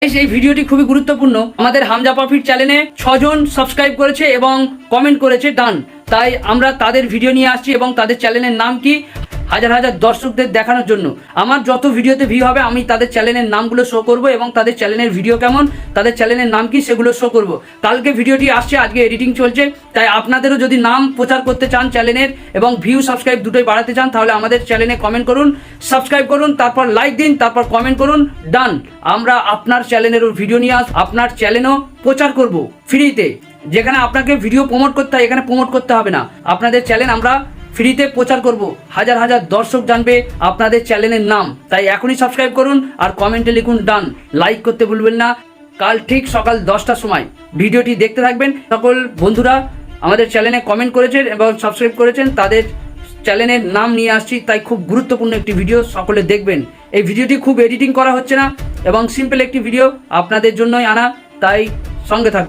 এই ভিডিওটি খুবই গুরুত্বপূর্ণ। আমাদের হামজা প্রফিট চ্যানেলে 6 জন সাবস্ক্রাইব করেছে এবং কমেন্ট করেছে ডান। তাই আমরা তাদের ভিডিও নিয়ে আসছি এবং তাদের চ্যানেলের নাম কি হাজার হাজার দর্শকদের দেখানোর জন্য। আমার যত ভিডিওতে ভিউ হবে আমি তাদের চ্যানেলের নামগুলো শো করব এবং তাদের চ্যানেলের ভিডিও কেমন, তাদের চ্যানেলের নাম কি সেগুলো শো করব। কালকে ভিডিওটি আসছে, আজকে এডিটিং চলছে। তাই আপনাদেরও যদি নাম প্রচার করতে চান চ্যানেলের এবং ভিউ সাবস্ক্রাইব দুটোই বাড়াতে চান তাহলে আমাদের চ্যানেলে কমেন্ট করুন, সাবস্ক্রাইব করুন, তারপর লাইক দিন, তারপর কমেন্ট করুন ডান। আমরা আপনার চ্যানেলেরও ভিডিও নিয়ে আপনার চ্যানেলও প্রচার করব ফ্রিতে। যেখানে আপনাকে ভিডিও প্রমোট করতে হয় এখানে প্রমোট করতে হবে না, আপনাদের চ্যানেল আমরা ফ্রিতে প্রচার করব। হাজার হাজার দর্শক জানবে আপনাদের চ্যানেলের নাম। তাই এখনই সাবস্ক্রাইব করুন আর কমেন্টে লিখুন ডান। লাইক করতে ভুলবেন না। কাল ঠিক সকাল 10টার সময় ভিডিওটি দেখতে থাকবেন। সকল বন্ধুরা আমাদের চ্যানেলে কমেন্ট করেছেন এবং সাবস্ক্রাইব করেছেন, তাদের চ্যানেলের নাম নিয়ে আসছি। তাই খুব গুরুত্বপূর্ণ একটি ভিডিও, সকলে দেখবেন। এই ভিডিওটি খুব এডিটিং করা হচ্ছে না এবং সিম্পল একটি ভিডিও আপনাদের জন্যই আনা, তাই সঙ্গে থাকবেন।